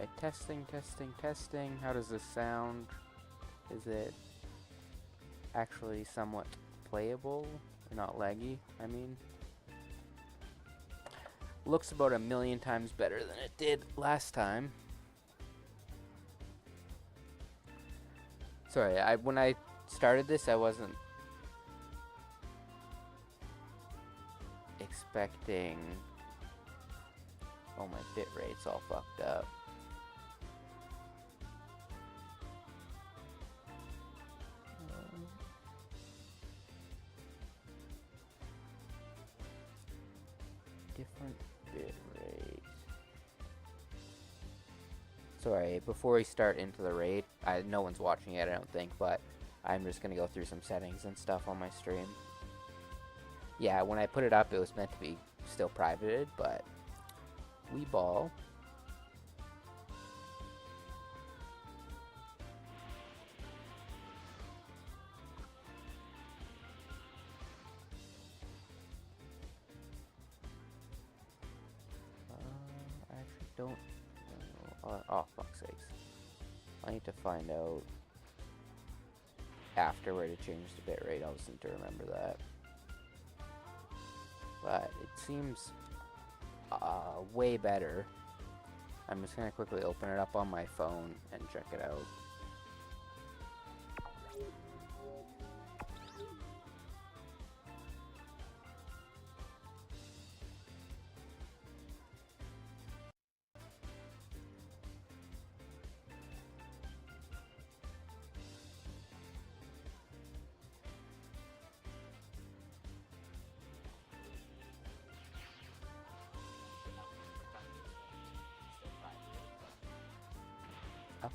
Alright, testing, testing, testing. How does this sound? Is it actually somewhat playable? Or not laggy, I mean. Looks about 1,000,000 times better than it did last time. Sorry, when I started this, I wasn't expecting... Oh, my bit rate's all fucked up. Different bit rate. Sorry, before we start into the raid, no one's watching it, I don't think, but I'm just gonna go through some settings and stuff on my stream. Yeah, when I put it up, it was meant to be still privated, but we ball. I actually don't know. Oh, fuck's sakes. I need to find out after where to change the bitrate. I'll just need to remember that. But it seems way better. I'm just gonna quickly open it up on my phone and check it out.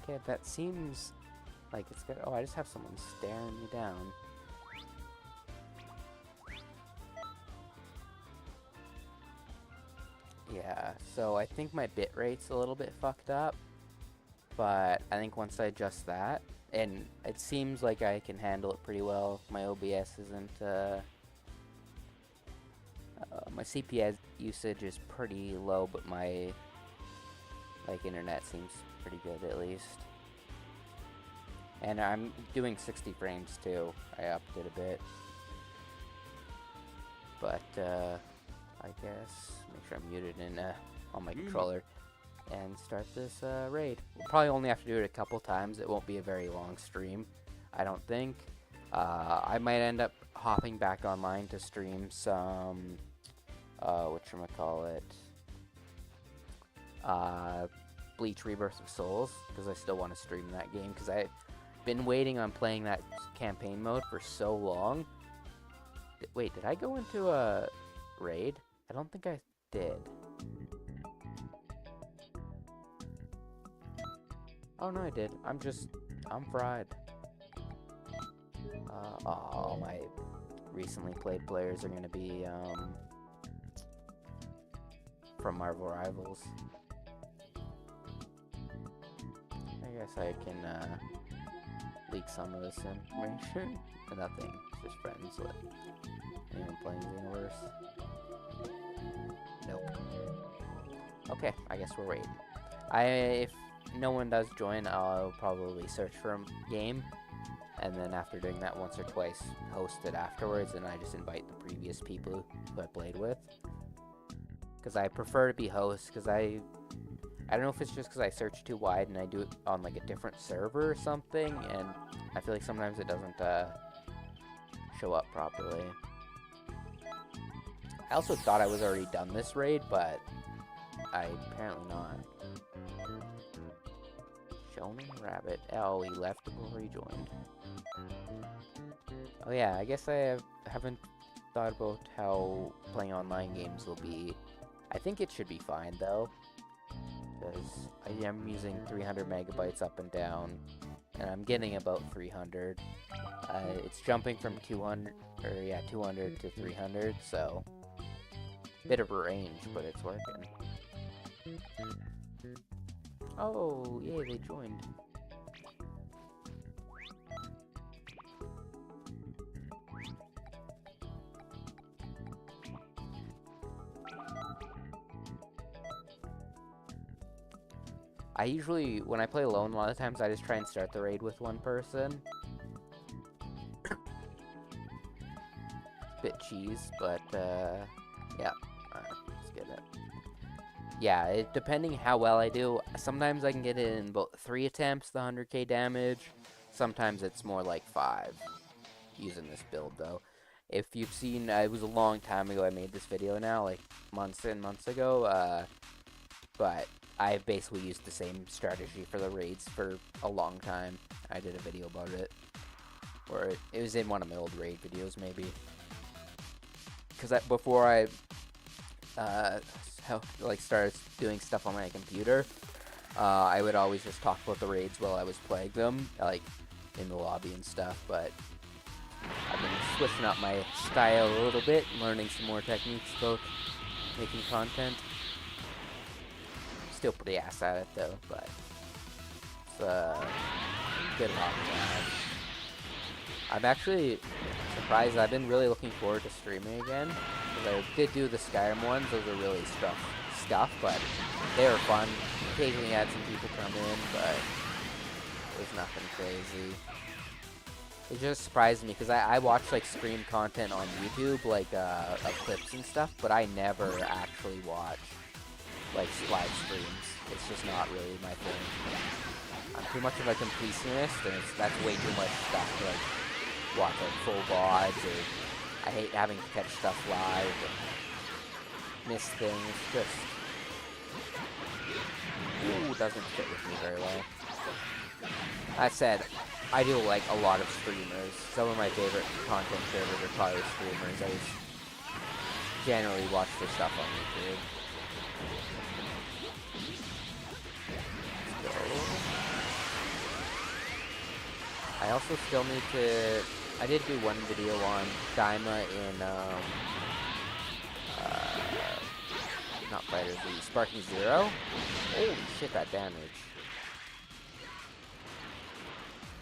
Okay, that seems like it's good. Oh, I just have someone staring me down. Yeah, so I think my bit rate's a little bit fucked up, but I think once I adjust that, and it seems like I can handle it pretty well. My OBS isn't, my CPS usage is pretty low, but my, internet seems pretty good at least. And I'm doing 60 frames too. I upped it a bit. But, I guess, make sure I'm muted in, on my controller, and start this, raid. We'll probably only have to do it a couple times. It won't be a very long stream, I don't think. I might end up hopping back online to stream some, whatchamacallit, Bleach Rebirth of Souls, because I still want to stream that game, because I've been waiting on playing that campaign mode for so long. Wait, did I go into a raid? I don't think I did. Oh no, I did. I'm fried. All my recently played players are gonna be, from Marvel Rivals. I guess I can, leak some of this information. Nothing, just friends with anyone playing Xenoverse. Nope. Okay, I guess we're waiting. If no one does join, I'll probably search for a game, and then after doing that once or twice, host it afterwards, and I just invite the previous people who I played with. Because I prefer to be host, because I don't know if it's just because I search too wide and I do it on like a different server or something, and I feel like sometimes it doesn't show up properly. I also thought I was already done this raid, but apparently not. Shonen Rabbit. Oh, he left before he joined. Oh yeah, I guess I haven't thought about how playing online games will be. I think it should be fine though, because I am using 300 megabytes up and down, and I'm getting about 300. It's jumping from 200 to 300, so bit of a range, but it's working. Oh, yay, they joined. I usually, when I play alone, a lot of times I just try and start the raid with one person. Bit cheese, but yeah, let's get it. Yeah, depending how well I do, sometimes I can get it in about 3 attempts, the 100k damage. Sometimes it's more like 5, using this build though. If you've seen, it was a long time ago I made this video now, like months and months ago, but I basically used the same strategy for the raids for a long time. I did a video about it, or it was in one of my old raid videos maybe. Because before I started doing stuff on my computer, I would always just talk about the raids while I was playing them, like in the lobby and stuff. But I've been switching up my style a little bit, learning some more techniques about making content. Still pretty ass at it though, but it's good hobby. I'm actually surprised. I've been really looking forward to streaming again, because I did do the Skyrim ones. Those are really stuff, but they were fun. Occasionally had some people come in, but it was nothing crazy. It just surprised me, because I watch like stream content on YouTube, like clips and stuff, but I never actually watch like live streams. It's just not really my thing. I'm too much of a completionist, and that's way too much stuff to like watch like full VODs, or I hate having to catch stuff live and miss things. Just doesn't fit with me very well. That said, I do like a lot of streamers. Some of my favorite content creators are probably streamers. I just generally watch their stuff on YouTube. Let's go. I also still need to... I did do one video on Daima in, not Fighter Z, Sparking Zero. Holy shit, that damage.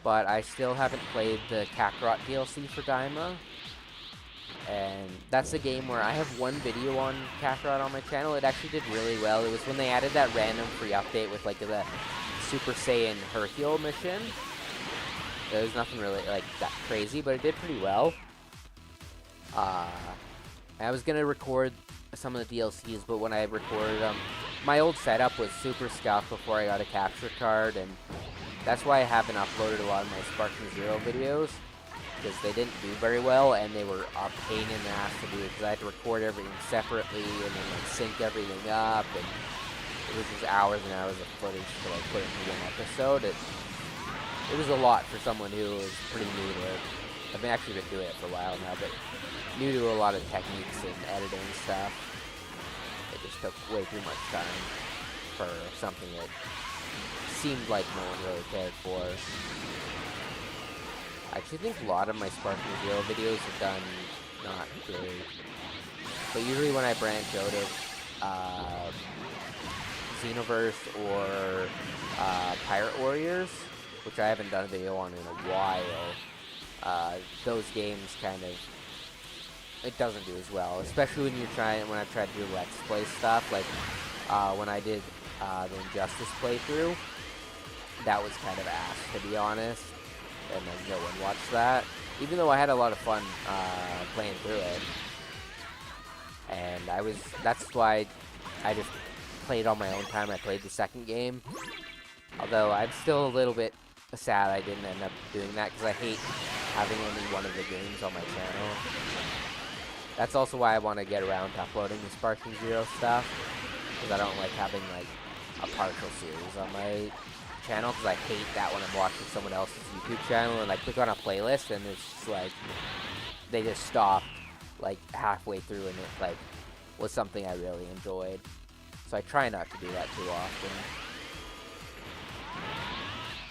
But I still haven't played the Kakarot DLC for Daima. And that's a game where I have one video on Kakarot on my channel. It actually did really well. It was when they added that random free update with like the Super Saiyan Hercule mission. There was nothing really like that crazy, but it did pretty well. I was gonna record some of the DLCs, but when I recorded them, my old setup was super scuffed before I got a capture card, and that's why I haven't uploaded a lot of my Sparking Zero videos, because they didn't do very well, and they were a pain in the ass to do, because I had to record everything separately, and then like sync everything up, and it was just hours and hours of footage to like put into one episode. It was a lot for someone who was pretty new to it. I've actually been doing it for a while now, but new to a lot of techniques and editing stuff. It just took way too much time for something that seemed like no one really cared for. I actually think a lot of my Sparking Zero videos have done not great. But usually when I branch out of Xenoverse or Pirate Warriors, which I haven't done a video on in a while, those games kind of, it doesn't do as well, especially when I've tried to do Let's Play stuff, like when I did the Injustice playthrough. That was kind of ass, to be honest, and then no one watched that, even though I had a lot of fun playing through it. And that's why I just played on my own time. I played the second game, although I'm still a little bit sad I didn't end up doing that, because I hate having only one of the games on my channel. That's also why I want to get around to uploading the Sparking Zero stuff, because I don't like having like a partial series on my channel, because I hate that when I'm watching someone else's YouTube channel and I click on a playlist and it's just like they just stopped like halfway through and it like was something I really enjoyed. So I try not to do that too often.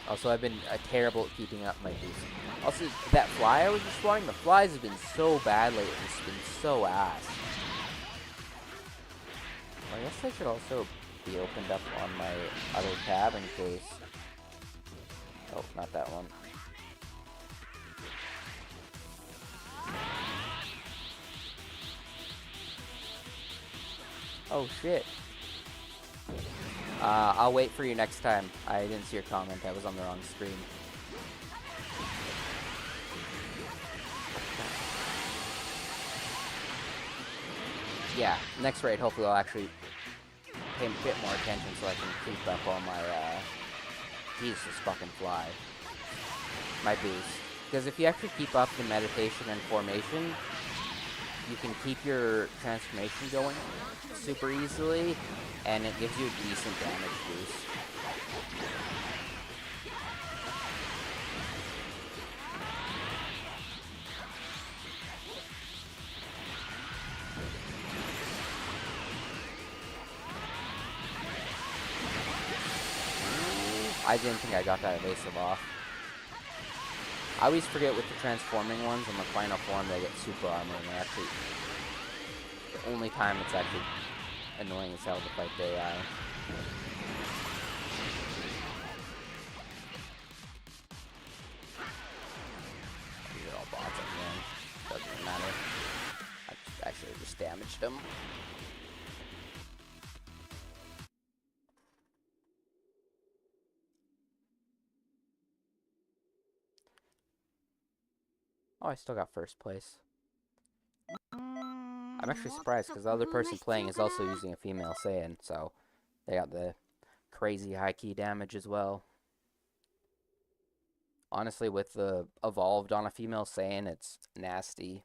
Also, I've been terrible at keeping up my boost. Also, that fly I was just flying, the flies have been so bad lately. It's been so ass. Well, I guess I should also be opened up on my other tab in case... Oh, not that one. Oh, shit. I'll wait for you next time. I didn't see your comment. I was on the wrong screen. Yeah, next raid, hopefully I'll actually pay a bit more attention so I can keep up on my, Jesus fucking fly. My boost. Because if you actually keep up the meditation and formation, you can keep your transformation going super easily, and it gives you a decent damage boost. I didn't think I got that evasive off. I always forget with the transforming ones in the final form they get super armor, and they actually... The only time it's actually annoying as hell to fight the AI. These are all bots again. Doesn't matter. I should have just damaged them. Oh, I still got first place. I'm actually surprised because the other person playing is also using a female Saiyan, so they got the crazy high key damage as well. Honestly, with the evolved on a female Saiyan, it's nasty.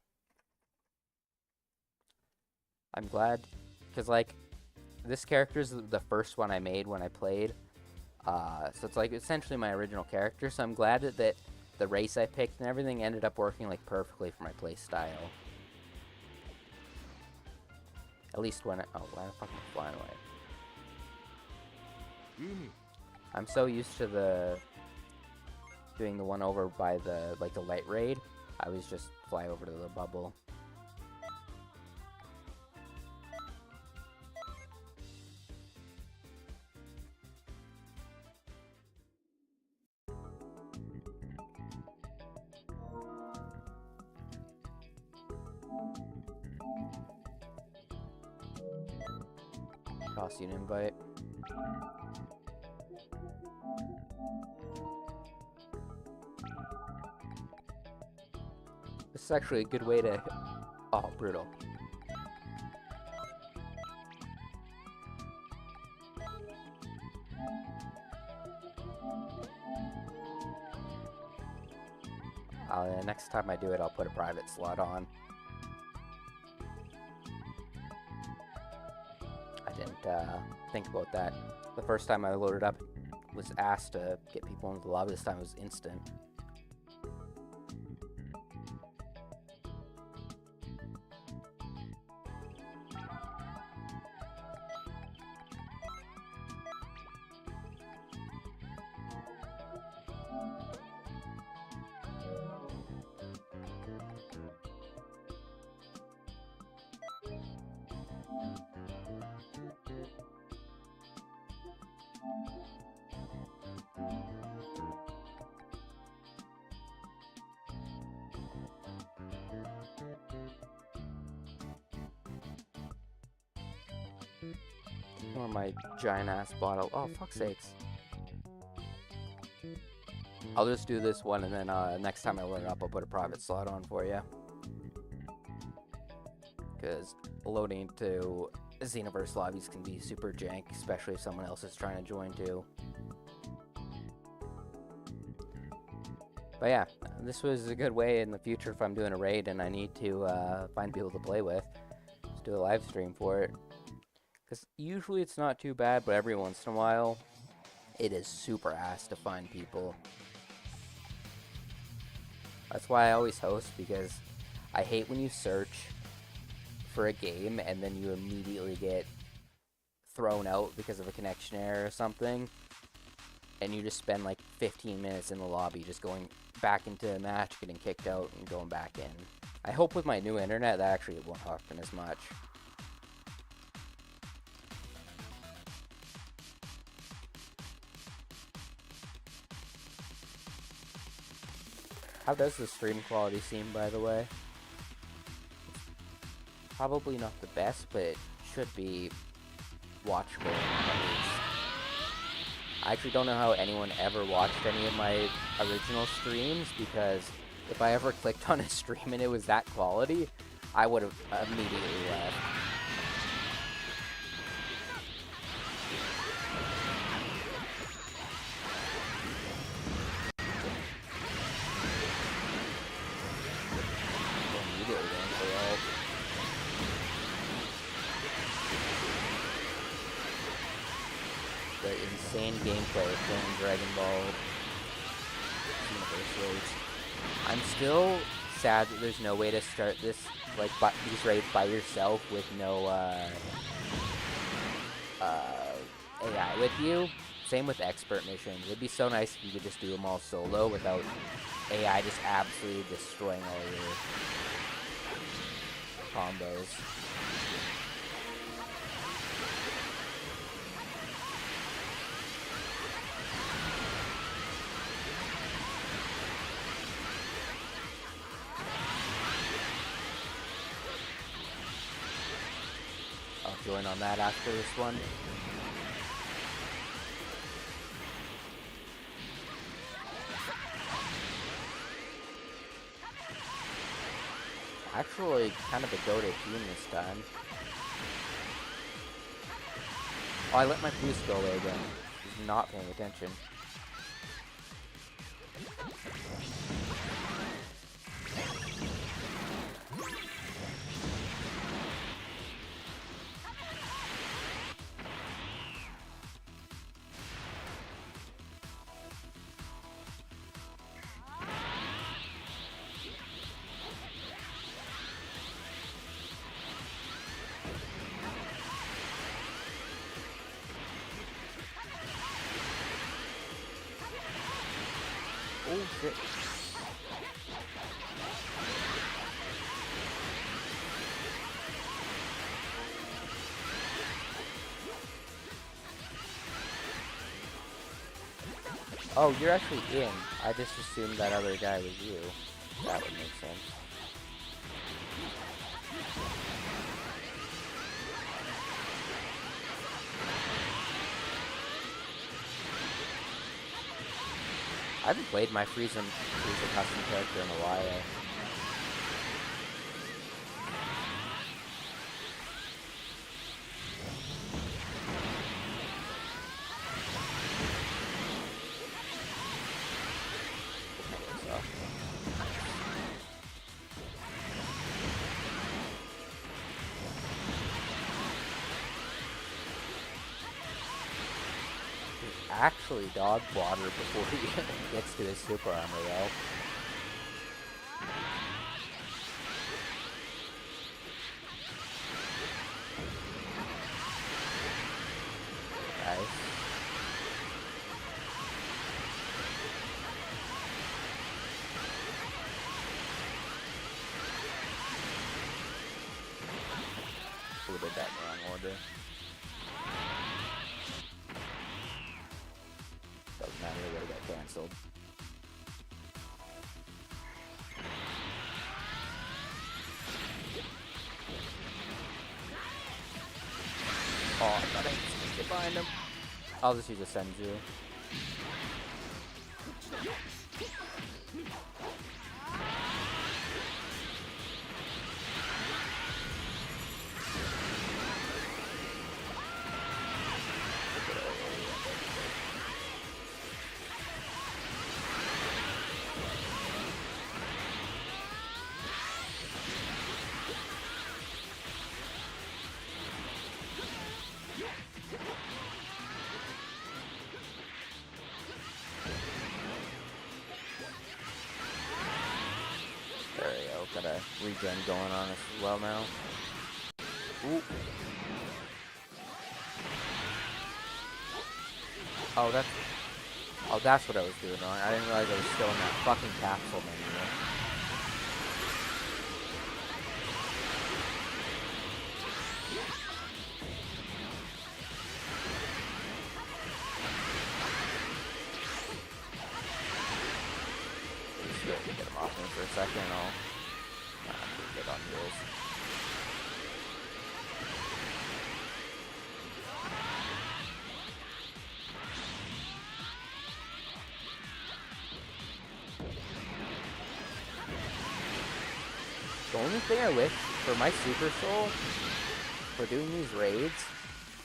I'm glad, because like, this character is the first one I made when I played, so it's like essentially my original character, so I'm glad that the race I picked and everything ended up working like perfectly for my play style. At least when oh, why the fuck am I flying away? I'm so used to doing the one over by the light raid. I always just fly over to the bubble. Toss you an invite. This is actually a good way to... Oh, brutal. Next time I do it, I'll put a private slot on. I didn't think about that. The first time I loaded up, was asked to get people into the lobby. This time it was instant. Or my giant ass bottle. Oh, fuck's sakes. I'll just do this one, and then next time I load it up, I'll put a private slot on for you. Because loading to Xenoverse lobbies can be super jank, especially if someone else is trying to join too. But yeah, this was a good way in the future if I'm doing a raid and I need to find people to play with. Just do a live stream for it. Because usually it's not too bad, but every once in a while, it is super ass to find people. That's why I always host, because I hate when you search for a game and then you immediately get thrown out because of a connection error or something. And you just spend like 15 minutes in the lobby just going back into a match, getting kicked out, and going back in. I hope with my new internet that actually won't happen as much. How does the stream quality seem, by the way? Probably not the best, but it should be watchable at least. I actually don't know how anyone ever watched any of my original streams, because if I ever clicked on a stream and it was that quality, I would have immediately left. Immediately going for all. The insane gameplay of playing Dragon Ball Xenoverse raids. I'm still sad that there's no way to start this, like, these raids by yourself with no AI with you. Same with expert missions. It'd be so nice if you could just do them all solo without AI just absolutely destroying all your combos. I'll join on that after this one. Actually, kind of a Gogeta team this time. Oh, I let my boost go away again. He's not paying attention. Oh shit. Oh, you're actually in. I just assumed that other guy was you. That would make sense. I haven't played my Frieza custom character in a while. Actually dodge water before he gets to his super armor though. Nice. Who did that in the wrong order? Doesn't matter, it would have got cancelled. Oh, I thought I could get behind him. I'll just use a Senju. There we go, got a regen going on as well now. Ooh. Oh, that's what I was doing wrong. I didn't realize I was still in that fucking capsule menu. Get him off me for a second, I'll get on yours. The only thing I wish for my Super Soul for doing these raids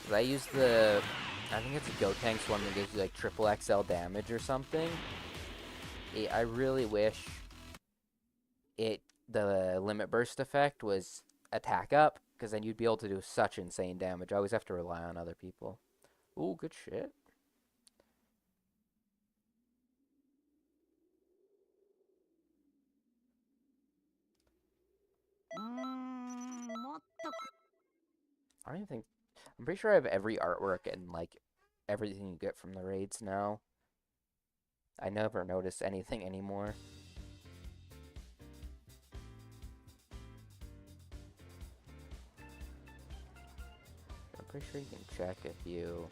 is I use the, I think it's a Gotenks one that gives you like triple XL damage or something. I really wish the limit burst effect was attack up, because then you'd be able to do such insane damage. I always have to rely on other people. Ooh, good shit. I don't even think... I'm pretty sure I have every artwork and, like, everything you get from the raids now. I never notice anything anymore. I'm pretty sure you can check if you...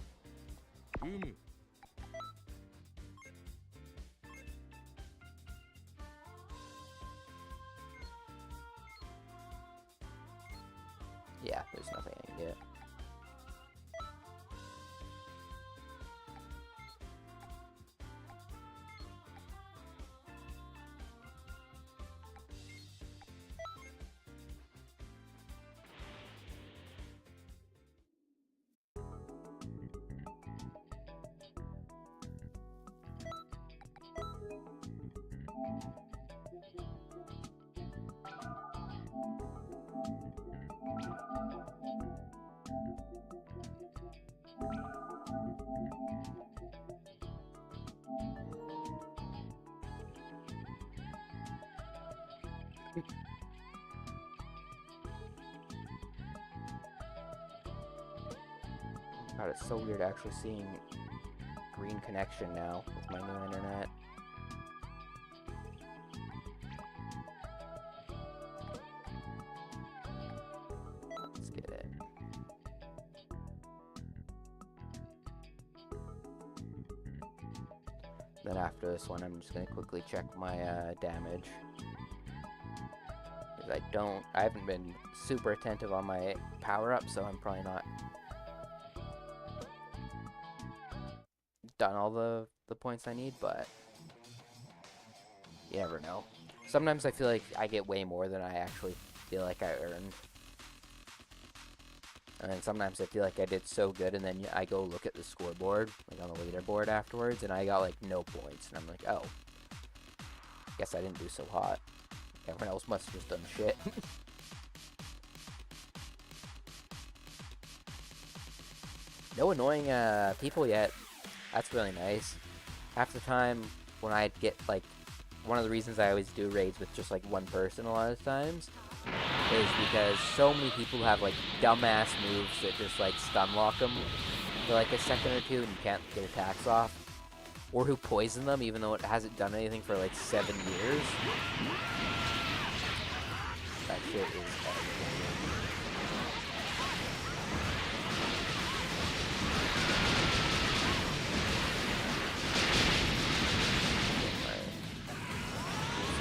Yeah, there's nothing I can get. God, it's so weird actually seeing green connection now with my new internet. Let's get it. Then after this one, I'm just gonna quickly check my damage. Because I haven't been super attentive on my power-up, so I'm probably not done all the points I need, but you never know. Sometimes I feel like I get way more than I actually feel like I earned. And then sometimes I feel like I did so good, and then I go look at the scoreboard, like on the leaderboard afterwards, and I got like no points, and I'm like, oh, guess I didn't do so hot. Everyone else must have just done shit. No annoying people yet. That's really nice. Half the time when I get, like, one of the reasons I always do raids with just, like, one person a lot of times is because so many people have, like, dumbass moves that just, like, stun lock them for, like, a second or two and you can't get attacks off. Or who poison them even though it hasn't done anything for, like, 7 years. That shit is aggravating.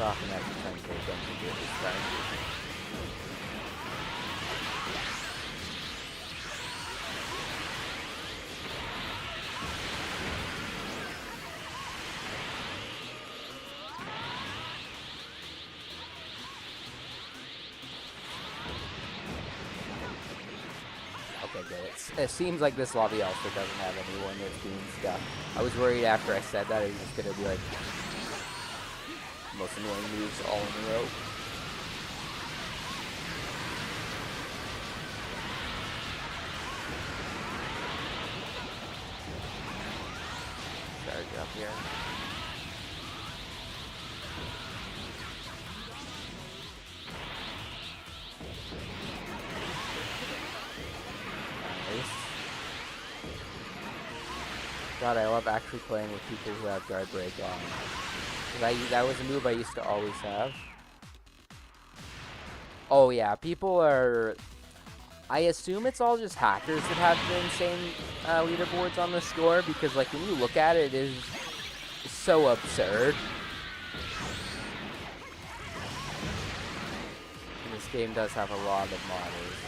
Off and actually trying to pay attention to it this time. Okay, good. It seems like this lobby also doesn't have anyone that's doing stuff. I was worried after I said that it was just gonna be like most annoying moves all in a row. Charge up here. Nice. God, I love actually playing with people who have guard break on. That was a move I used to always have. Oh yeah, people are... I assume it's all just hackers that have the insane leaderboards on the score, because like when you look at it, it is so absurd. And this game does have a lot of modders.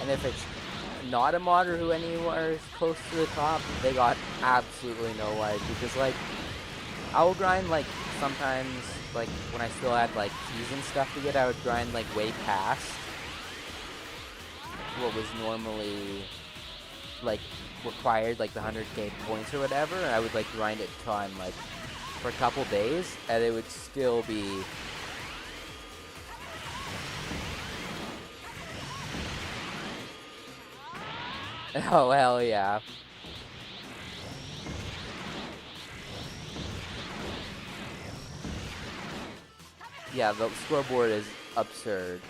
And if it's not a modder who anywhere is close to the top, they got absolutely no life. Because, like, I will grind, like, sometimes, like, when I still had, like, keys and stuff to get, I would grind, like, way past what was normally, like, required, like, the 100k points or whatever, and I would, like, grind it till I'm, like, for a couple days, and it would still be... Oh, hell yeah. Yeah, the scoreboard is absurd.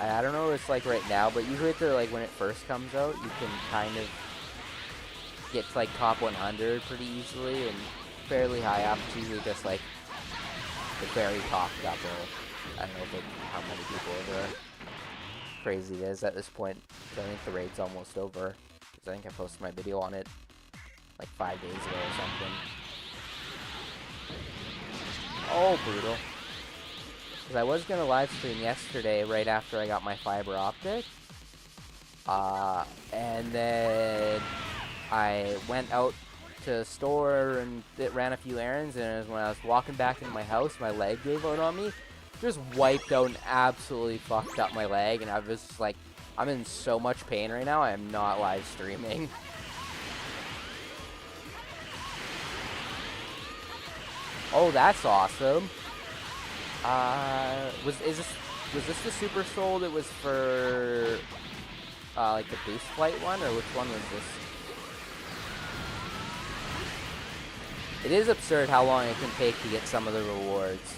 I don't know what it's like right now, but usually like when it first comes out, you can kind of get to like top 100 pretty easily and fairly high up. It's usually just like the very top couple. I don't know how many people are crazy it is at this point. I think the raid's almost over. Because I think I posted my video on it like 5 days ago or something. Oh, brutal. Because I was going to live stream yesterday right after I got my fiber optic. And then I went out to the store and ran a few errands. And when I was walking back into my house, my leg gave out on me. Just wiped out and absolutely fucked up my leg. And I was just like, I'm in so much pain right now. I am not live streaming. Oh, that's awesome. Was this the Super Soul that was for like the boost flight one, or which one was this? It is absurd how long it can take to get some of the rewards.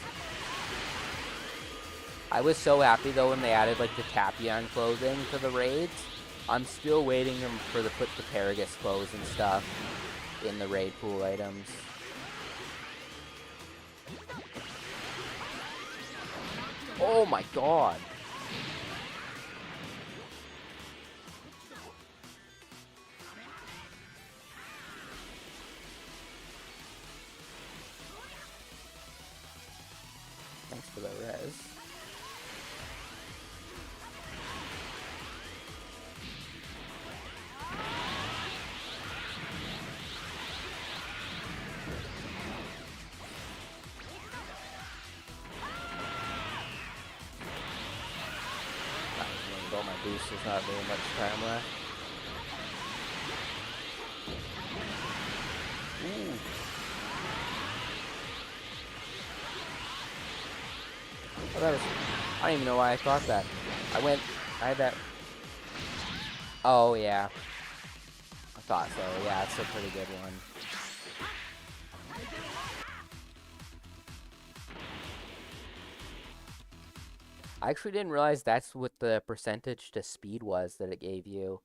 I was so happy though when they added like the Tapion clothing to the raids. I'm still waiting for the put the Paragus clothes and stuff in the raid pool items. Oh my god. Thanks for the res. My boost, there's not very much time left. Ooh. Oh, that was, I don't even know why I thought that. I had that. Oh, yeah. I thought so. Yeah, it's a pretty good one. I actually didn't realize that's what the percentage to speed was that it gave you.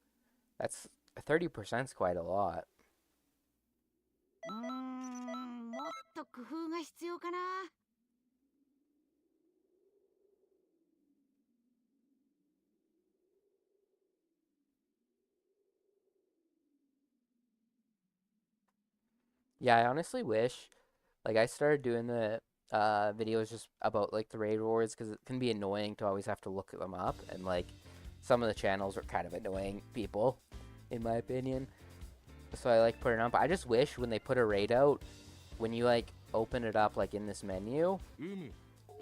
That's 30% is quite a lot. Yeah, I honestly wish, like, I started doing the videos just about like the raid rewards because it can be annoying to always have to look them up, and like some of the channels are kind of annoying people, in my opinion. So I like putting it up. I just wish when they put a raid out, when you like open it up like in this menu,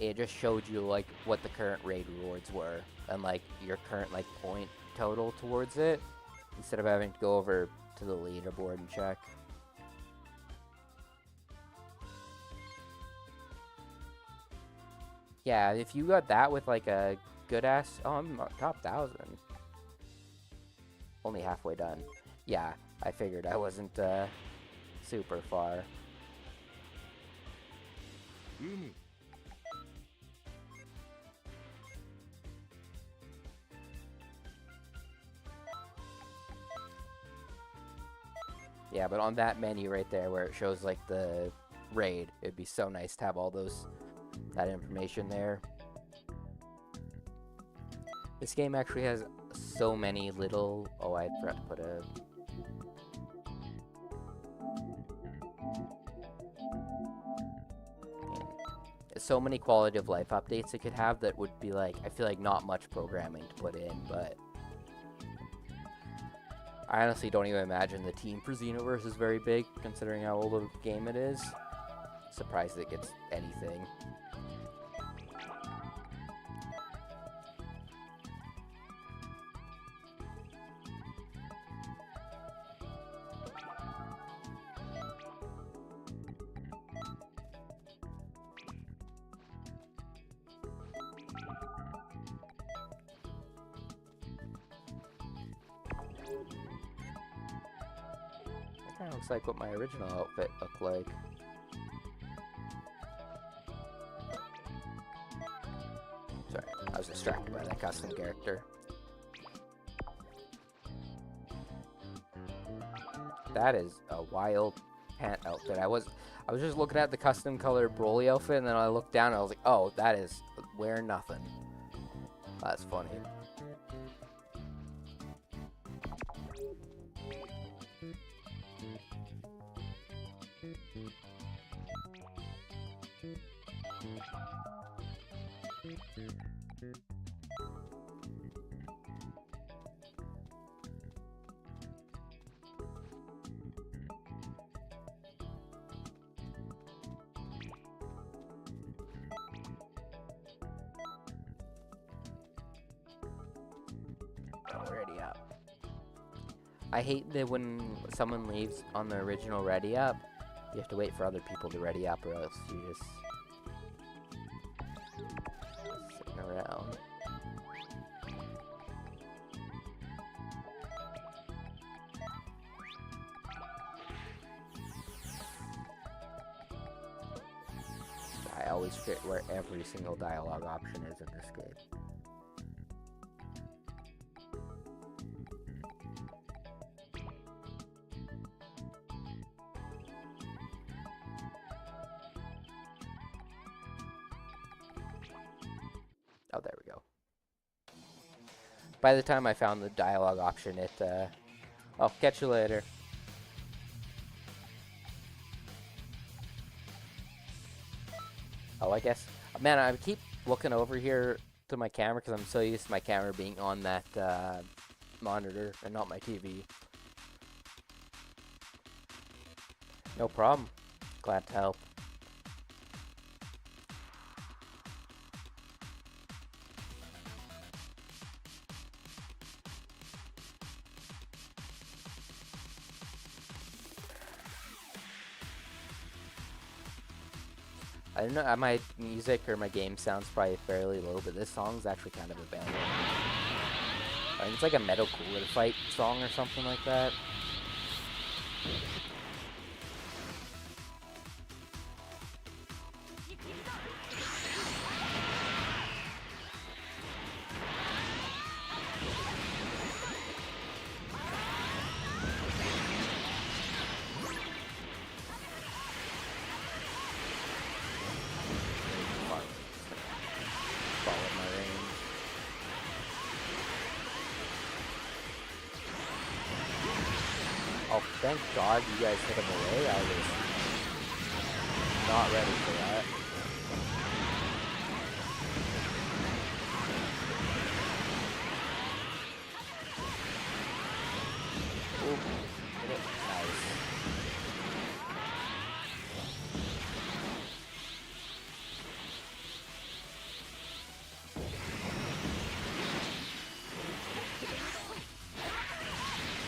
it just showed you like what the current raid rewards were and like your current like point total towards it, instead of having to go over to the leaderboard and check. Yeah, if you got that with like a good ass, oh, I'm top 1,000. Only halfway done. Yeah, I figured I wasn't super far. Yeah, but on that menu right there where it shows like the raid, it'd be so nice to have all that information there. This game actually has so many little... Oh, I forgot to put a... So many quality of life updates it could have that would be like, I feel like not much programming to put in, but I honestly don't even imagine the team for Xenoverse is very big, considering how old of a game it is. Surprised it gets anything. That kind of looks like what my original outfit looked like. Sorry, I was distracted by that custom character. That is a wild pant outfit. I was just looking at the custom colored Broly outfit, and then I looked down and I was like, oh, that is wear nothing. That's funny. Already up. I hate that when someone leaves on the original ready up, you have to wait for other people to ready up, or else you just sitting around. I always forget where every single dialogue option is in this game. Oh, there we go. By the time I found the dialogue option, it, oh, catch you later. Oh, I guess, man, I keep looking over here to my camera because I'm so used to my camera being on that, monitor and not my TV. No problem. Glad to help. I don't know, my music or my game sounds probably fairly low, but this song's actually kind of a banger. I think it's like a Metal Cooler Fight song or something like that. Oh, thank God you guys hit him away. I was not ready for that. Ooh, hit it. Nice.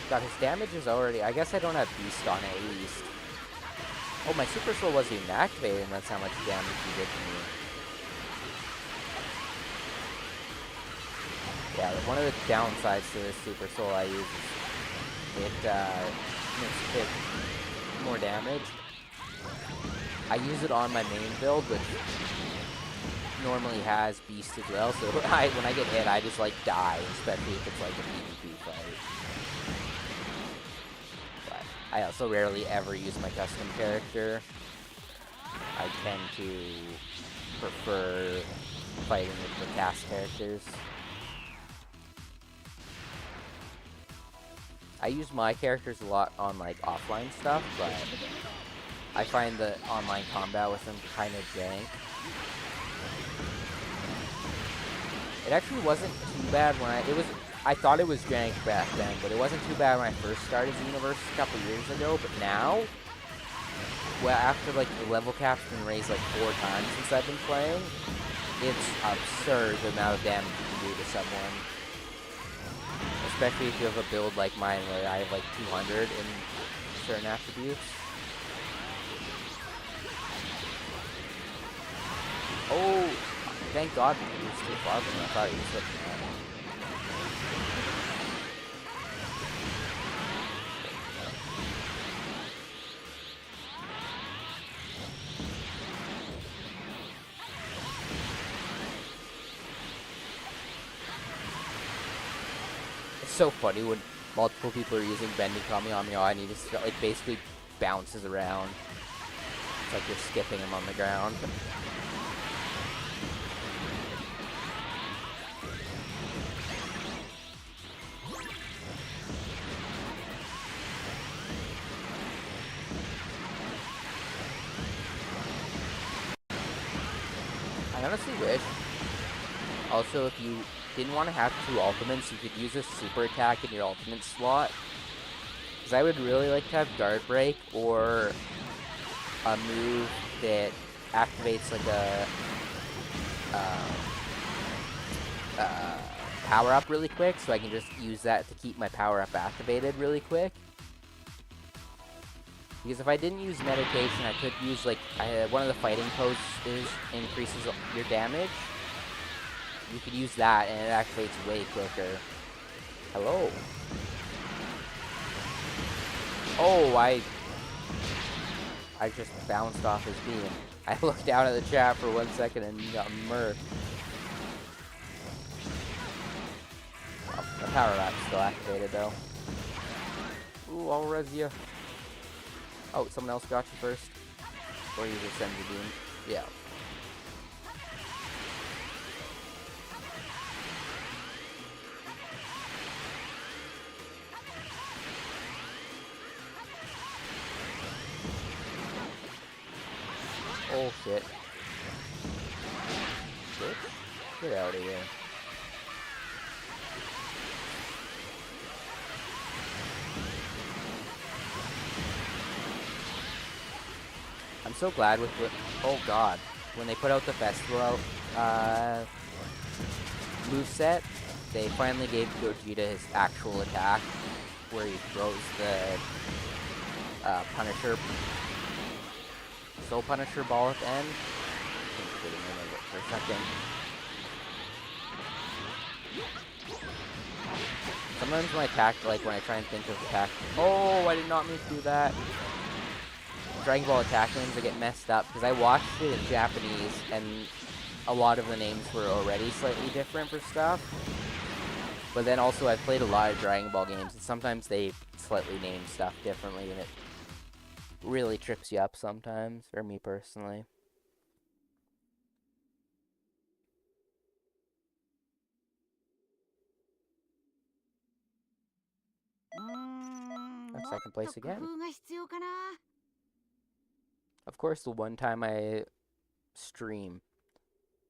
God, his damage is already... I guess I don't have Beast on at least. Oh, my Super Soul wasn't even activated, and that's how much damage he did to me. Yeah, one of the downsides to this Super Soul I use is it makes it more damage. I use it on my main build, which normally has Beast as well, so when I get hit, I just, like, die, especially if it's, like, a PvP fight. I also rarely ever use my custom character. I tend to prefer fighting with the cast characters. I use my characters a lot on like offline stuff, but I find the online combat with them kind of jank. It actually wasn't too bad when I thought it was jank back then, but it wasn't too bad when I first started Xenoverse a couple years ago. But now, well, after like the level cap's been raised like 4 times since I've been playing, it's absurd the amount of damage you can do to someone. Especially if you have a build like mine where I have like 200 in certain attributes. Oh, thank God he was too far from me. I thought he was looking at me. It's so funny when multiple people are using bending Kamehameha and he just like basically bounces around. It's like you're skipping him on the ground. I honestly wish, also, if you didn't want to have 2 ultimates, you could use a super attack in your ultimate slot. Because I would really like to have Guard Break or a move that activates like a power-up really quick, so I can just use that to keep my power-up activated really quick. Because if I didn't use meditation, I could use, like, one of the fighting poses increases your damage. You could use that, and it activates way quicker. Hello. Oh, I just bounced off his beam. I looked down at the chat for 1 second and got murked. Well, the power-up's still activated, though. Ooh, I'll res you. Oh, someone else got you first? Or you just send your beam? Yeah. Oh, shit. Bitch. Get out of here. I'm so glad with what, oh god, when they put out the festival moveset, they finally gave Gogeta his actual attack, where he throws the Punisher, Soul Punisher ball at the end. I think I didn't remember it for a second. Sometimes when I attack, like when I try and think of attack, oh, I did not mean to do that. Dragon Ball attack names that get messed up because I watched it in Japanese and a lot of the names were already slightly different for stuff. But then also I've played a lot of Dragon Ball games and sometimes they slightly name stuff differently and it really trips you up sometimes, for me personally. That's second place again. Of course, the one time I stream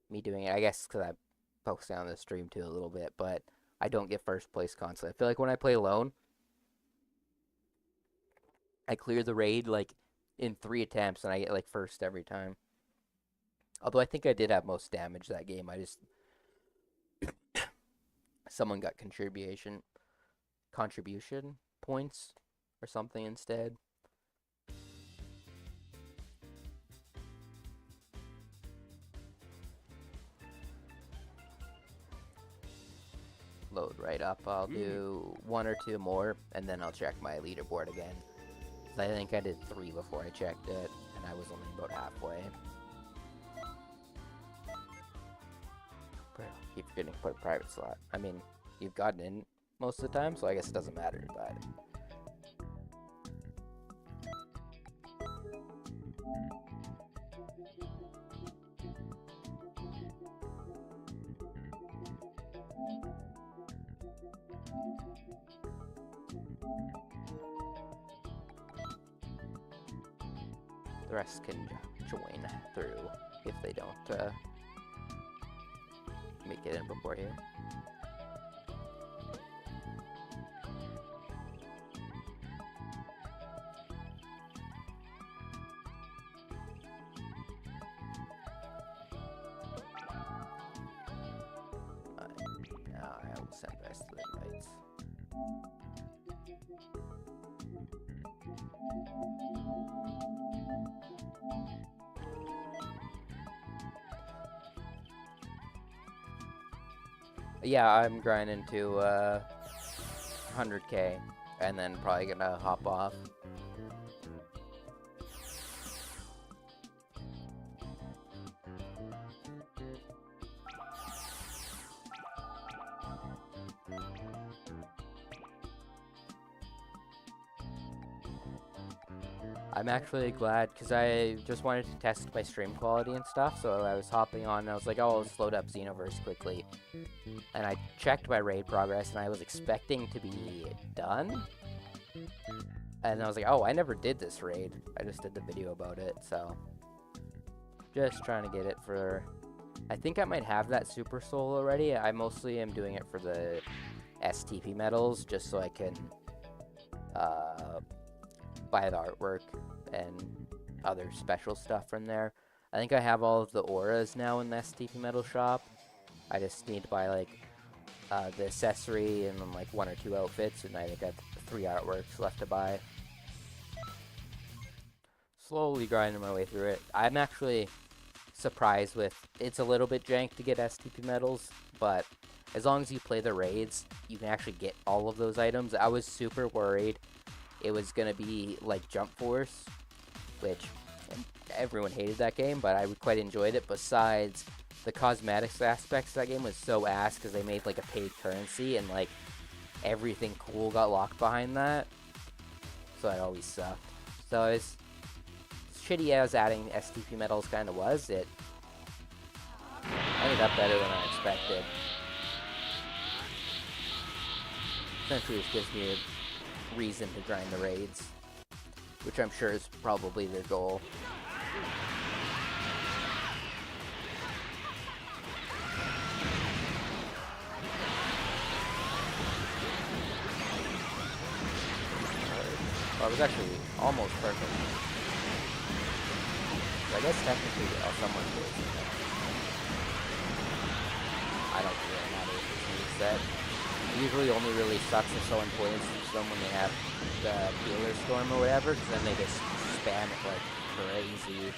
me doing it, I guess because I'm focusing on the stream too a little bit, but I don't get first place constantly. I feel like when I play alone, I clear the raid like in 3 attempts and I get like first every time. Although I think I did have most damage that game. I just someone got contribution points or something instead. Load right up. I'll do 1 or 2 more, and then I'll check my leaderboard again. I think I did 3 before I checked it, and I was only about halfway. Keep forgetting to put a private slot. I mean, you've gotten in most of the time, so I guess it doesn't matter, but... The rest can join through if they don't make it in before you. Now I will send the rest of the invites. Yeah, I'm grinding to 100k, and then probably gonna hop off. I'm actually glad, because I just wanted to test my stream quality and stuff, so I was hopping on and I was like, oh, I'll just load up Xenoverse quickly. And I checked my raid progress and I was expecting to be done. And I was like, oh, I never did this raid. I just did the video about it, so. Just trying to get it for... I think I might have that Super Soul already. I mostly am doing it for the STP medals, just so I can buy the artwork and other special stuff from there. I think I have all of the auras now in the STP metal shop. I just need to buy like the accessory and then like 1 or 2 outfits, and I think I have 3 artworks left to buy. Slowly grinding my way through it. I'm actually surprised with, it's a little bit jank to get STP medals, but as long as you play the raids, you can actually get all of those items. I was super worried it was going to be like Jump Force, which everyone hated that game, but I quite enjoyed it. Besides, the cosmetics aspects of that game was so ass because they made like a paid currency and like everything cool got locked behind that. So that always sucked. So as shitty as adding STP medals kind of was, it ended up better than I expected. Essentially, this gives me a reason to grind the raids, which I'm sure is probably their goal. Well, it was actually almost perfect. So I guess technically someone did. I don't really matter if it's reset. Usually only really sucks if someone points them when they have the healer storm or whatever, because then they just spam it like crazy.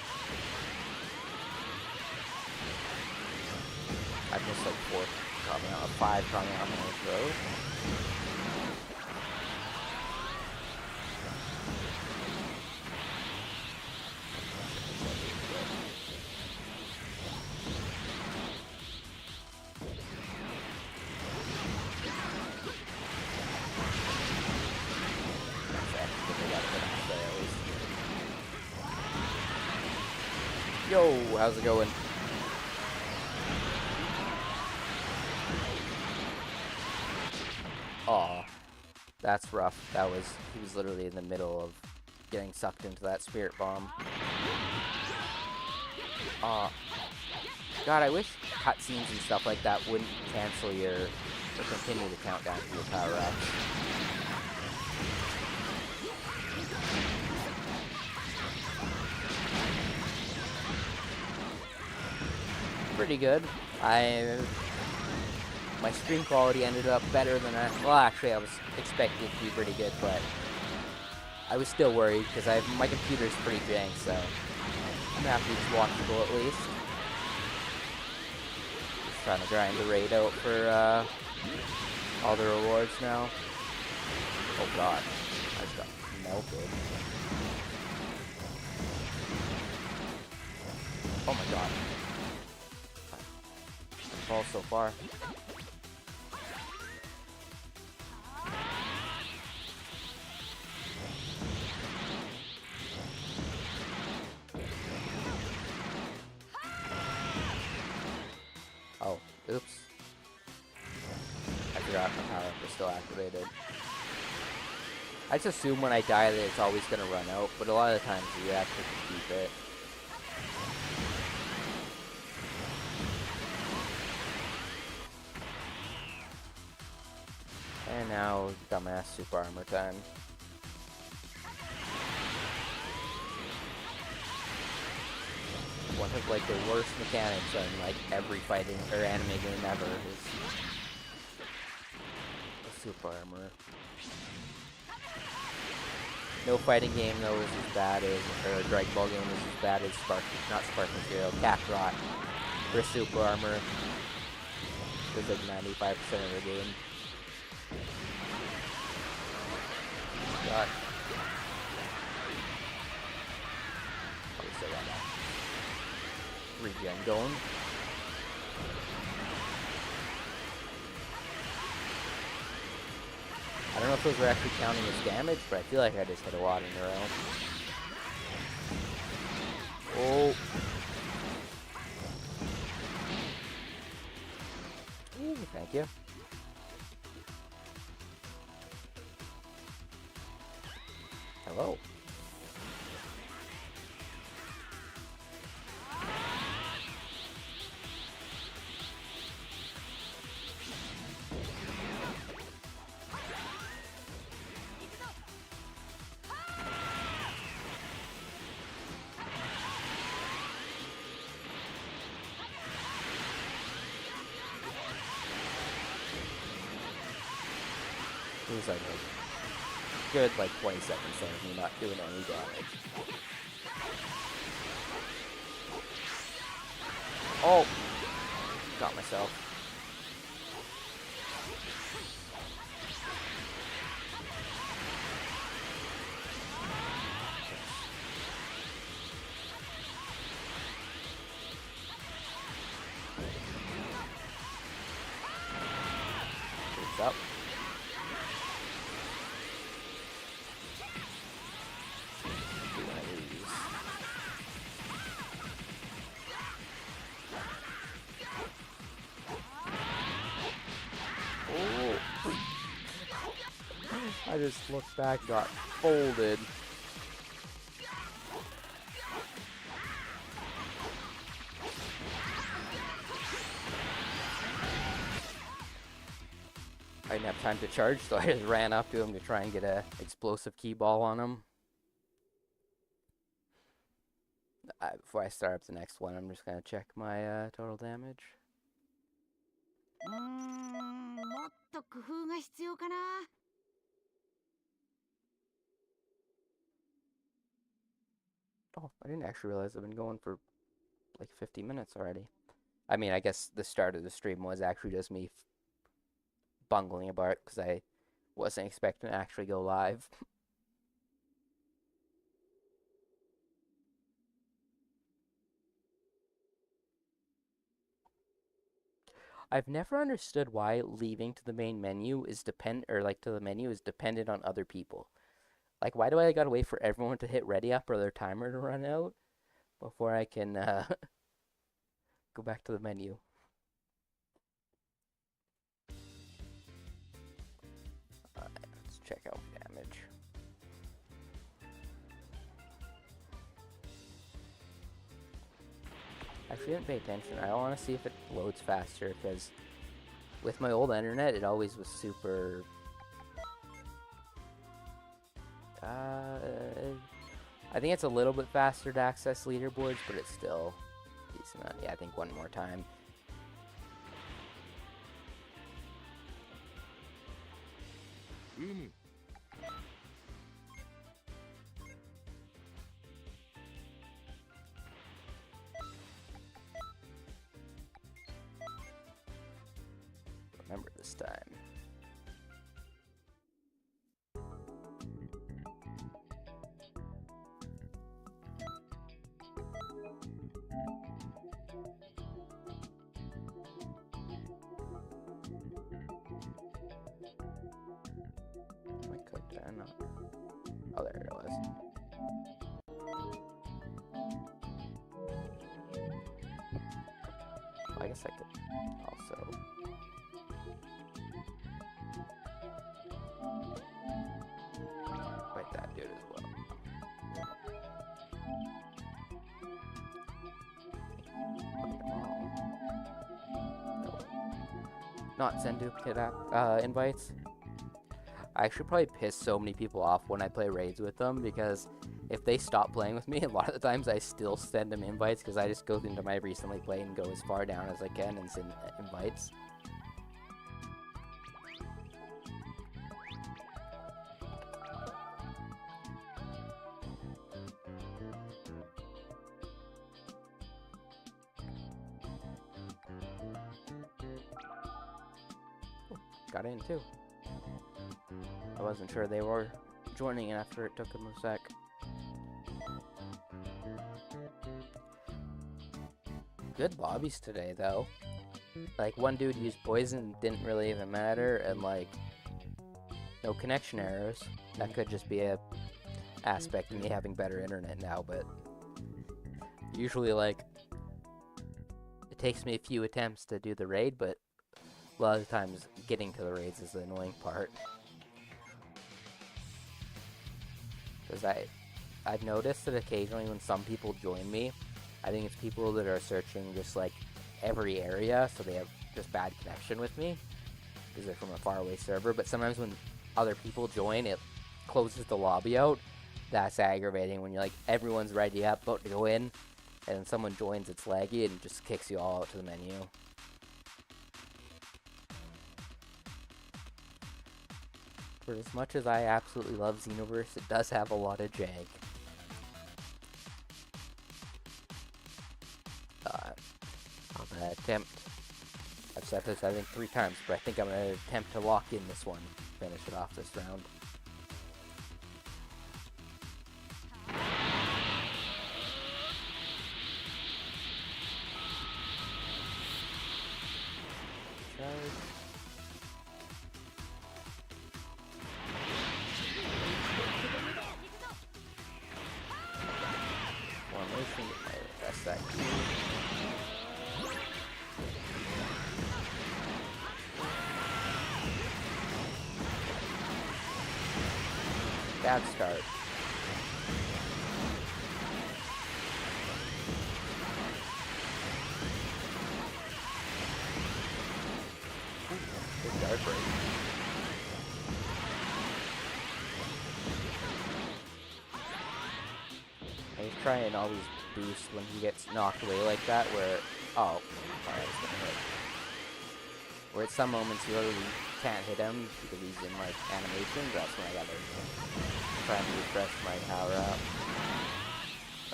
I've missed like 5 coming out in a row. Yo, how's it going? Aw, that's rough. He was literally in the middle of getting sucked into that spirit bomb. Aw. God, I wish cutscenes and stuff like that wouldn't cancel or continue the countdown to your power-ups. Pretty good. My stream quality ended up better than well, actually, I was expecting it to be pretty good, but I was still worried because my computer's pretty jank, so I'm happy it's watchable at least. Just trying to grind the raid out for all the rewards now. Oh god, I just got melted. Oh my god. Fall so far. Oh, oops. I forgot my power-up was still activated. I just assume when I die that it's always gonna run out, but a lot of the times you actually can keep it. And now, dumbass super armor time. One of like the worst mechanics on like every fighting or anime game ever is the super armor. No fighting game though is as bad as, or Dragon Ball game is as bad as Sparking Zero, Kakarot for super armor. It's like 95% of the game. God. Oh, we still got that regen going. I don't know if those are actually counting as damage, but I feel like I just hit a lot in a row. Oh. Ooh, thank you. Hello. It was like a good 20 seconds there of me not doing any damage. Oh! Got myself. It's up. I just looked back, got folded. I didn't have time to charge, so I just ran up to him to try and get a explosive key ball on him. Before I start up the next one, I'm just gonna check my total damage. Oh, I didn't actually realize I've been going for like 50 minutes already. I mean, I guess the start of the stream was actually just me bungling about because I wasn't expecting to actually go live. I've never understood why leaving to the main menu is dependent on other people. Like, why do I gotta wait for everyone to hit ready up or their timer to run out before I can go back to the menu? Alright, let's check out damage. Actually, didn't pay attention. I want to see if it loads faster because with my old internet, it always was super. I think it's a little bit faster to access leaderboards, but it's still decent. Yeah, I think one more time. Remember this time. Oh, there it was. Well, I guess I could also. not send duplicate invites. I actually probably piss so many people off when I play raids with them, because if they stop playing with me, a lot of the times I still send them invites, because I just go into my recently played and go as far down as I can and send invites. Got in too. I wasn't sure they were joining after it took them a sec. Good lobbies today, though. Like, one dude used poison, didn't really even matter, and like, no connection errors. That could just be a aspect of me having better internet now, but usually, like, it takes me a few attempts to do the raid, but a lot of times getting to the raids is the annoying part. Because I've noticed that occasionally when some people join me, I think it's people that are searching just like every area, so they have just bad connection with me because they're from a faraway server. But sometimes when other people join, it closes the lobby out. That's aggravating when you're like, everyone's ready up, about to go in, and then someone joins, it's laggy, and just kicks you all out to the menu. For as much as I absolutely love Xenoverse, it does have a lot of jag. I'm gonna attempt. I've said this I think 3 times, but I think I'm gonna attempt to lock in this one. Finish it off this round. Charge. Formation, get my best that key. Bad start. Good guard break. He's trying all these boosts when he gets knocked away like that, where, oh, alright, I was gonna hit. Where at some moments you literally can't hit him because he's in like animations. That's when I gotta try and refresh my power up.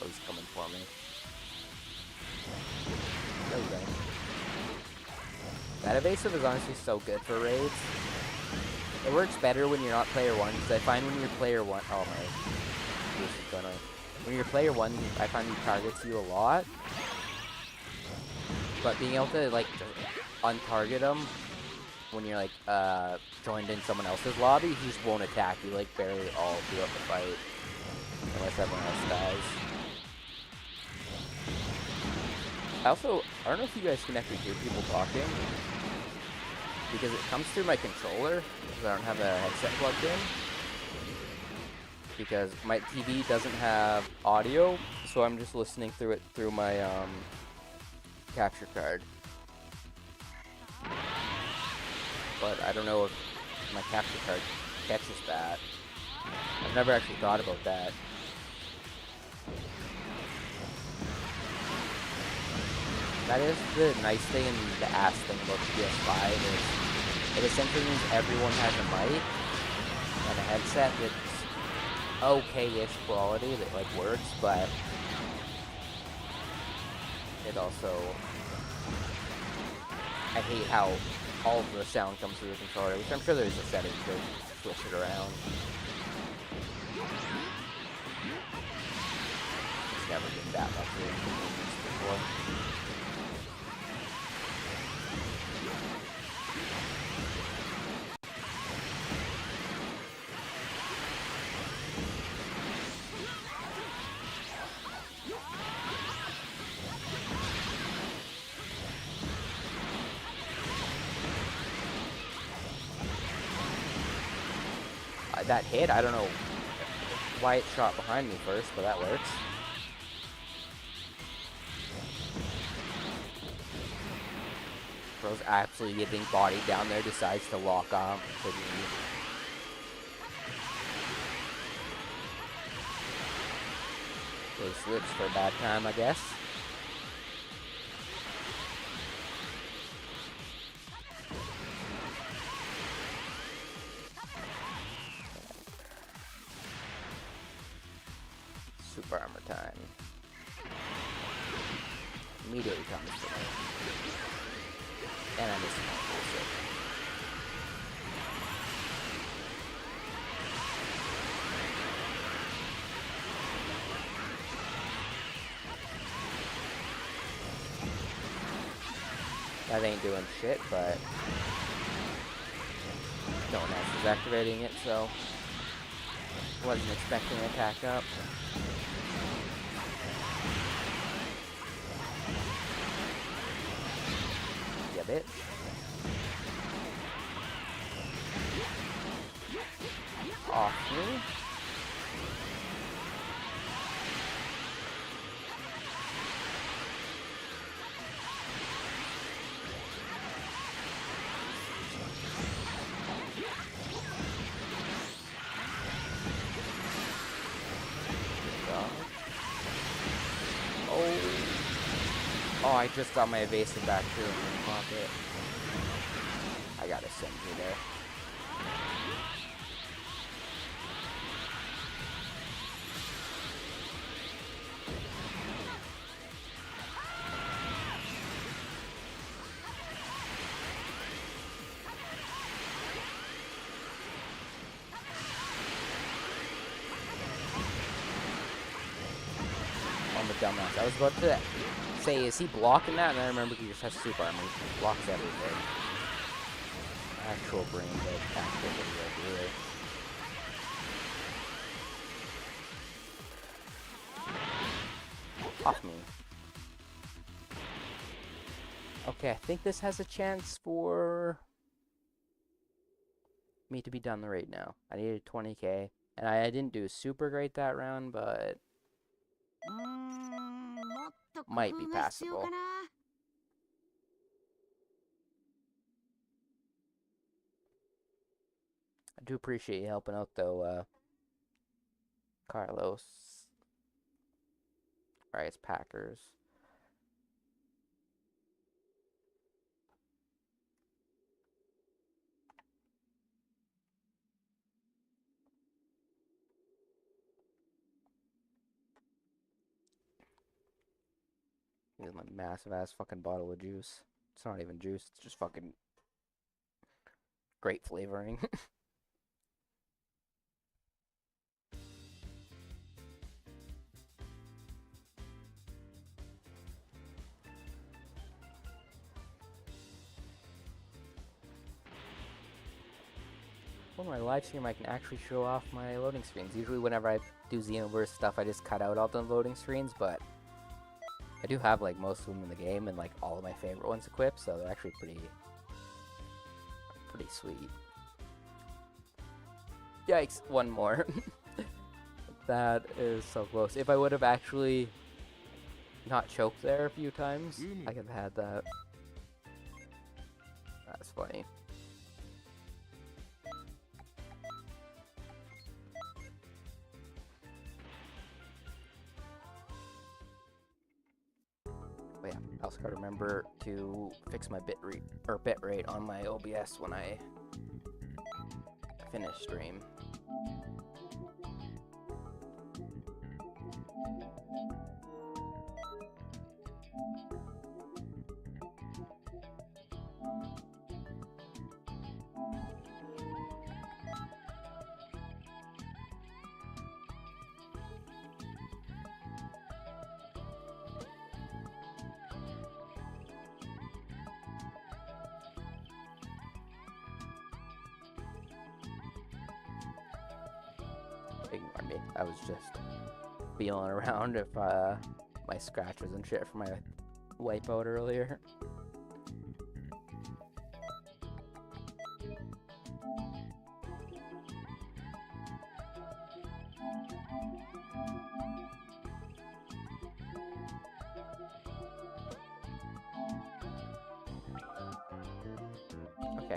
Oh, he's coming for me. There we go. That evasive is honestly so good for raids. It works better when you're not player 1, because I find when you're player 1, oh my, this is gonna, when you're player 1, I find he targets you a lot. But being able to like untarget him when you're like joined in someone else's lobby, he just won't attack you like barely all throughout the fight, unless everyone else dies. I don't know if you guys can actually hear people talking, because it comes through my controller, because I don't have a headset plugged in, because my TV doesn't have audio, so I'm just listening through it through my capture card. But I don't know if my capture card catches that. I've never actually thought about that. That is the nice thing and the ass thing about the PS5 is it essentially means everyone has a mic and a headset that's okay-ish quality that like works, but it also, I hate how all of the sound comes through the controller, which I'm sure there's a setting to switch it around. It's never been that much of an inconvenience before. That hit, I don't know why it shot behind me first, but that works. Carlos absolutely getting bodied down there, decides to lock off the knee. They slips for a bad time, I guess. Super armor time. Immediately comes to me. And I missed my bullshit. That ain't doing shit, but no one else is activating it, so wasn't expecting an attack up. Yeah, bitch. Off me. Oh, I just got my evasive back too in my pocket. I gotta send you there. On the dumbass. I was about to say, is he blocking that? And I remember he just has super armor. He blocks everything. Actual brain dead activity right here. Off me. Okay, I think this has a chance for me to be done right now. I needed 20k, and I didn't do super great that round, but might be passable. I do appreciate you helping out, though, Carlos. Alright, it's Packers. Here's my massive ass fucking bottle of juice. It's not even juice, it's just fucking great flavoring. On my live stream, I can actually show off my loading screens. Usually whenever I do Xenoverse stuff, I just cut out all the loading screens, but I do have like most of them in the game and like all of my favorite ones equipped, so they're actually pretty sweet. Yikes, one more. That is so close. If I would have actually not choked there a few times, I could have had that. That's funny. But yeah, I also gotta remember to fix my bit rate on my OBS when I finish stream. Ignore me. I was just feeling around if my scratches and shit from my wipeout earlier.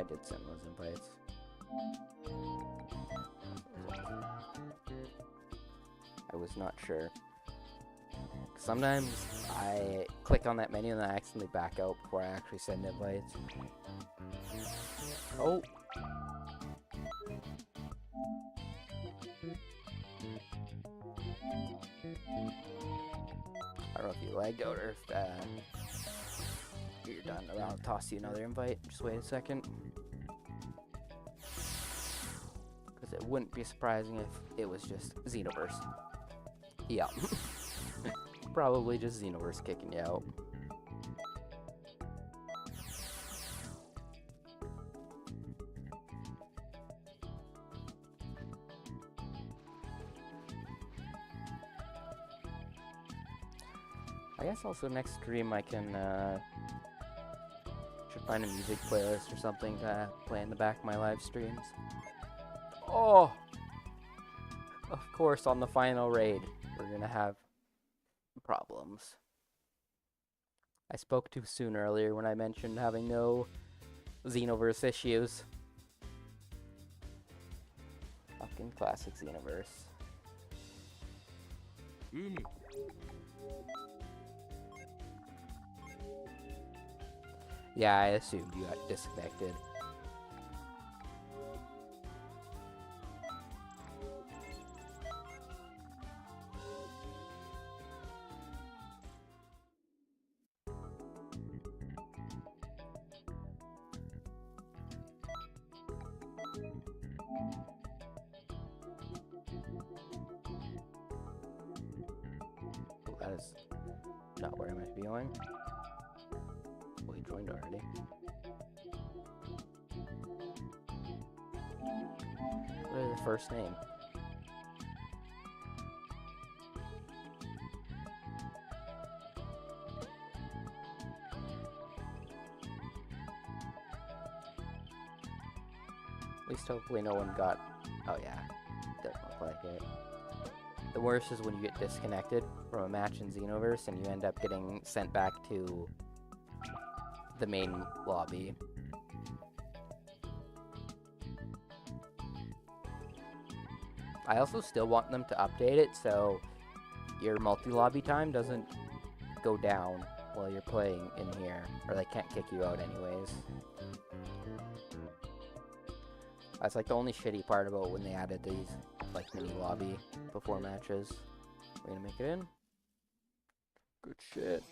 I did send those invites. I was not sure. Sometimes I click on that menu and then I accidentally back out before I actually send invites. Oh! I don't know if you lagged out or if you're done. I'll toss you another invite. Just wait a second. Because it wouldn't be surprising if it was just Xenoverse. Yeah. Probably just Xenoverse kicking you out. I guess also next stream I can should find a music playlist or something to play in the back of my live streams. Oh! Of course, on the final raid, we're gonna have problems. I spoke too soon earlier when I mentioned having no Xenoverse issues. Fucking classic Xenoverse. Yeah, I assumed you got disconnected. Oh, that is not where I might be going. Well, he joined already. What is the first name? At least hopefully no one got... Oh yeah, doesn't look like it. The worst is when you get disconnected from a match in Xenoverse and you end up getting sent back to the main lobby. I also still want them to update it so your multi-lobby time doesn't go down while you're playing in here, or they can't kick you out anyways. That's like the only shitty part about when they added these like mini lobby before matches. We're gonna make it in. Good shit.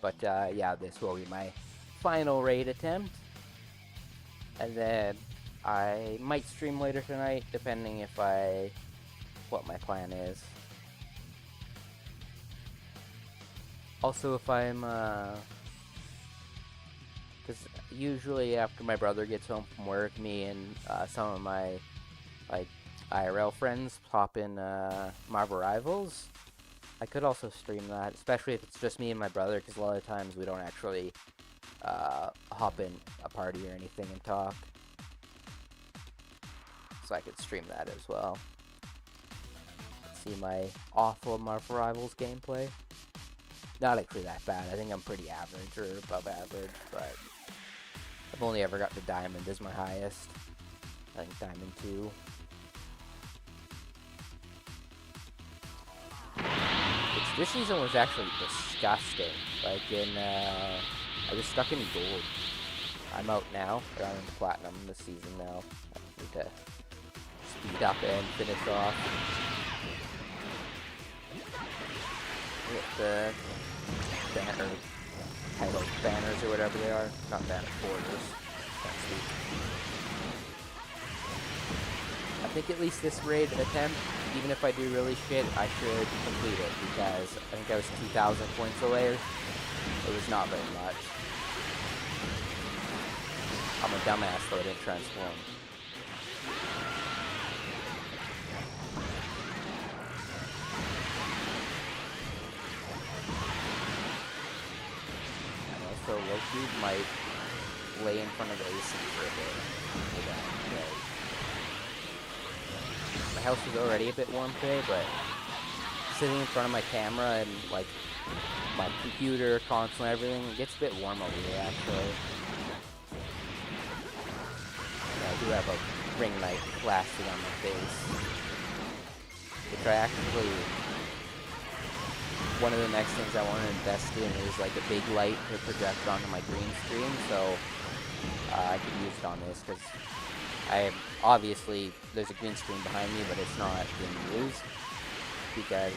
But yeah, this will be my final raid attempt. And then I might stream later tonight, depending if what my plan is. Also, if I'm, because usually after my brother gets home from work, me and some of my, like, IRL friends pop in Marvel Rivals. I could also stream that, especially if it's just me and my brother, because a lot of times we don't actually hop in a party or anything and talk. So I could stream that as well. See my awful Marvel Rivals gameplay. Not actually that bad. I think I'm pretty average or above average, but I've only ever got to Diamond as my highest. I think Diamond 2. This season was actually disgusting. Like I was stuck in gold. I'm out now, but I'm in platinum this season now. I need to speed up and finish off. Get the banner, title banners or whatever they are. Not banner, borders. I think at least this raid attempt, even if I do really shit, I should complete it, because I think I was 2,000 points away. It was not very much. I'm a dumbass, though I didn't transform. And also, Loki might lay in front of AC for a bit. My house is already a bit warm today, but sitting in front of my camera and like my computer, console, and everything, it gets a bit warm over here actually. do have a ring light blasting on my face, which I actually, one of the next things I want to invest in is like a big light to project onto my green screen, so I could use it on this, because obviously there's a green screen behind me, but it's not being used, because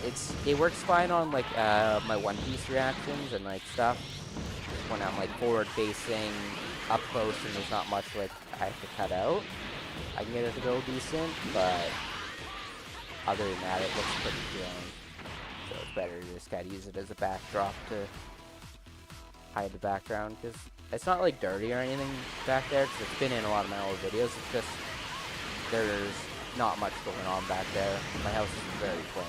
it works fine on like my One Piece reactions and like stuff, when I'm like forward facing, up close, and there's not much like I have to cut out. I can get it to go decent, but other than that, it looks pretty good. So it's better to just kind of use it as a backdrop to hide the background, because it's not like dirty or anything back there, because it's been in a lot of my old videos. It's just there's not much going on back there. My house is very plain.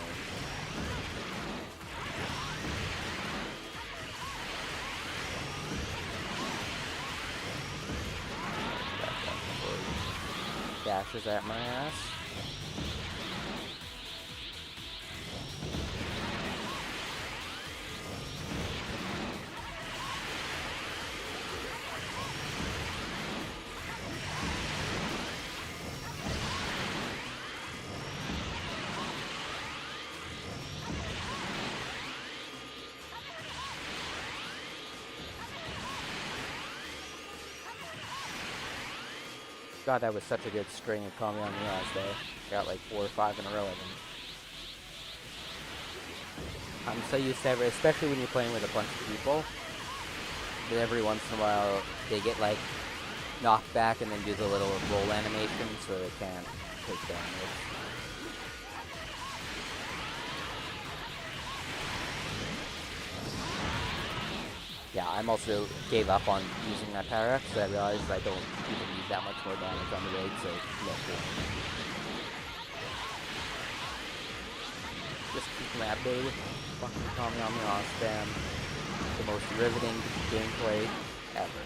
Dashes at my ass. God, that was such a good string of Kami on Meows there. Got like 4 or 5 in a row of them. I'm so used to especially when you're playing with a bunch of people, that every once in a while they get like knocked back and then do the little roll animation so they can't take damage. Yeah, I'm also gave up on using that power up, so I realized I don't even need that much more damage on the raid, so no point. Just keep that big. Fucking Kamehameha spam. The most riveting gameplay ever.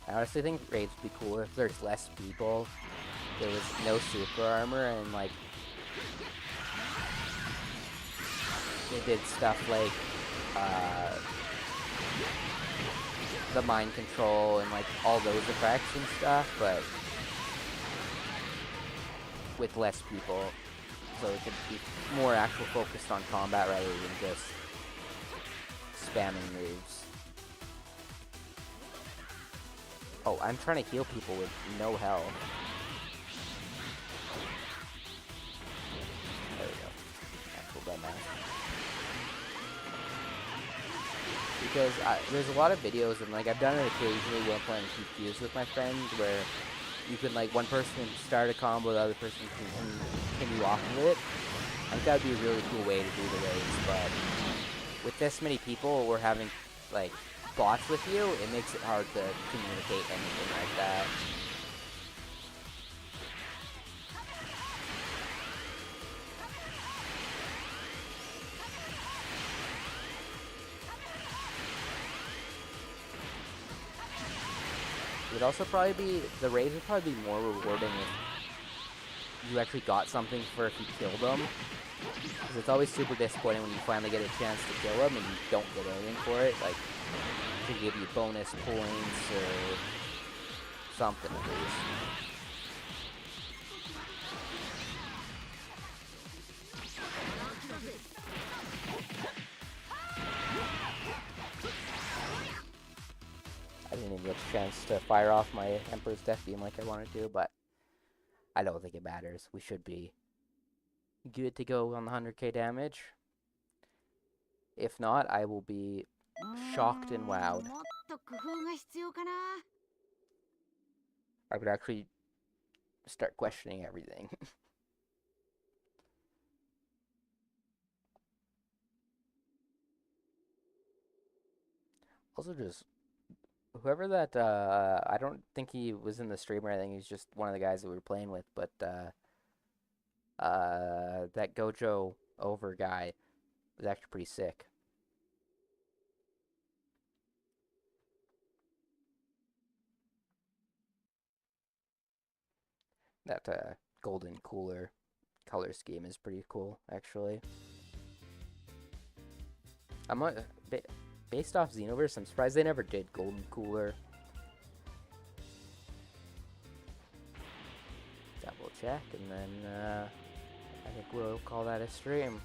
I honestly think raids would be cooler if there's less people. There was no super armor, and like they did stuff like the mind control and like all those effects and stuff, but with less people, so it could be more actual focused on combat rather than just spamming moves. Oh, I'm trying to heal people with no health. There we go. Actual dumbass. Because there's a lot of videos, and like I've done it occasionally when playing QQs with my friends, where you can like one person start a combo, the other person can continue off of it. I think that would be a really cool way to do the raids, but with this many people, we're having like bots with you, it makes it hard to communicate anything like that. It would also probably be, the raids would probably be more rewarding if you actually got something for if you killed them. Because it's always super disappointing when you finally get a chance to kill them and you don't get anything for it. Like, to give you bonus points or something at least. I didn't even get a chance to fire off my Emperor's Death Beam like I wanted to, but I don't think it matters. We should be good to go on the 100k damage. If not, I will be shocked and wowed. I would actually start questioning everything. Also, just whoever that, I don't think he was in the stream or anything, he's just one of the guys that we were playing with, but that Gojo over guy was actually pretty sick. That golden cooler color scheme is pretty cool, actually. I'm based off Xenoverse, I'm surprised they never did golden cooler. Double check, and then I think we'll call that a stream.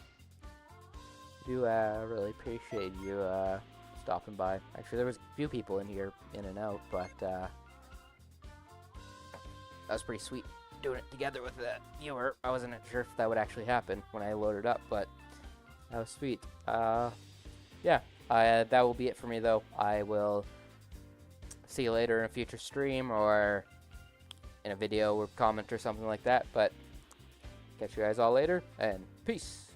Do really appreciate you stopping by. Actually, there was a few people in here, in and out, but that was pretty sweet doing it together with the viewer. I wasn't sure if that would actually happen when I loaded up, but that was sweet. Yeah, that will be it for me, though. I will see you later in a future stream or in a video or comment or something like that, but catch you guys all later, and peace.